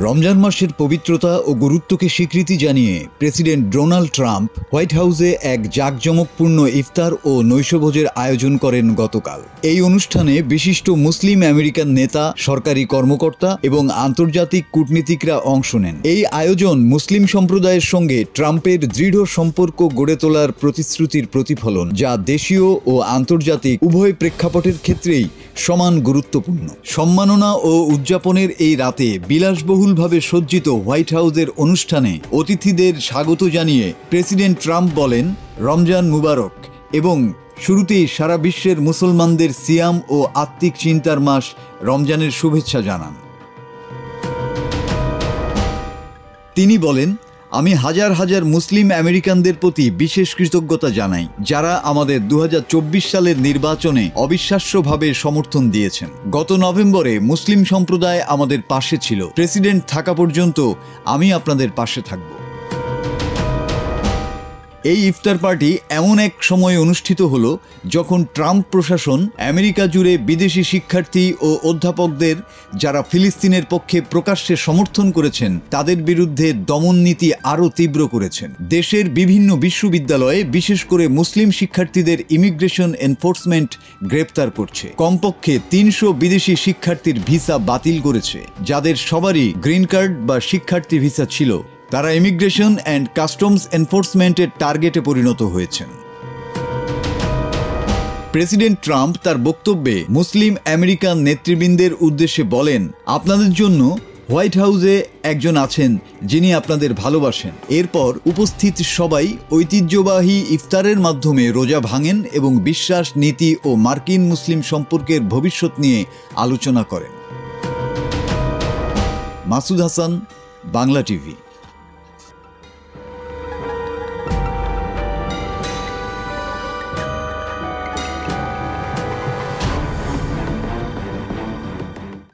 রমজান মাসের পবিত্রতা ও গুরুত্বকে স্বীকৃতি জানিয়ে প্রেসিডেন্ট ডোনাল্ড ট্রাম্প হোয়াইট হাউসে এক জাঁকজমকপূর্ণ ইফতার ও নৈশভোজের আয়োজন করেন গতকাল। এই অনুষ্ঠানে বিশিষ্ট মুসলিম আমেরিকান নেতা, সরকারি কর্মকর্তা এবং আন্তর্জাতিক কূটনীতিকরা অংশ নেন। এই আয়োজন মুসলিম সম্প্রদায়ের সঙ্গে ট্রাম্পের দৃঢ় সম্পর্ক গড়ে তোলার প্রতিশ্রুতির প্রতিফলন, যা দেশীয় ও আন্তর্জাতিক উভয় প্রেক্ষাপটের ক্ষেত্রেই সমান গুরুত্বপূর্ণ। সম্মাননা ও উদযাপনের এই রাতে বিলাসবহুলভাবে সজ্জিত হোয়াইট হাউসের অনুষ্ঠানে অতিথিদের স্বাগত জানিয়ে প্রেসিডেন্ট ট্রাম্প বলেন, রমজান মুবারক, এবং শুরুতেই সারা বিশ্বের মুসলমানদের সিয়াম ও আত্মিক চিন্তার মাস রমজানের শুভেচ্ছা জানান। তিনি বলেন, আমি হাজার হাজার মুসলিম আমেরিকানদের প্রতি বিশেষ কৃতজ্ঞতা জানাই, যারা আমাদের 2024 সালের নির্বাচনে অবিশ্বাস্যভাবে সমর্থন দিয়েছেন। গত নভেম্বরে মুসলিম সম্প্রদায় আমাদের পাশে ছিল। প্রেসিডেন্ট থাকা পর্যন্ত আমি আপনাদের পাশে থাকব। এই ইফতার পার্টি এমন এক সময় অনুষ্ঠিত হলো যখন ট্রাম্প প্রশাসন আমেরিকা জুড়ে বিদেশি শিক্ষার্থী ও অধ্যাপকদের, যারা ফিলিস্তিনের পক্ষে প্রকাশ্যে সমর্থন করেছেন, তাদের বিরুদ্ধে দমন নীতি আরও তীব্র করেছেন। দেশের বিভিন্ন বিশ্ববিদ্যালয়ে বিশেষ করে মুসলিম শিক্ষার্থীদের ইমিগ্রেশন এনফোর্সমেন্ট গ্রেপ্তার করছে। কমপক্ষে 300 বিদেশি শিক্ষার্থীর ভিসা বাতিল করেছে, যাদের সবারই গ্রিন কার্ড বা শিক্ষার্থী ভিসা ছিল। তারা ইমিগ্রেশন অ্যান্ড কাস্টমস এনফোর্সমেন্টের টার্গেটে পরিণত হয়েছেন। প্রেসিডেন্ট ট্রাম্প তার বক্তব্যে মুসলিম আমেরিকান নেতৃবৃন্দের উদ্দেশ্যে বলেন, আপনাদের জন্য হোয়াইট হাউসে একজন আছেন যিনি আপনাদের ভালোবাসেন। এরপর উপস্থিত সবাই ঐতিহ্যবাহী ইফতারের মাধ্যমে রোজা ভাঙেন এবং বিশ্বাস, নীতি ও মার্কিন মুসলিম সম্পর্কের ভবিষ্যৎ নিয়ে আলোচনা করেন। মাসুদ হাসান, বাংলা টিভি।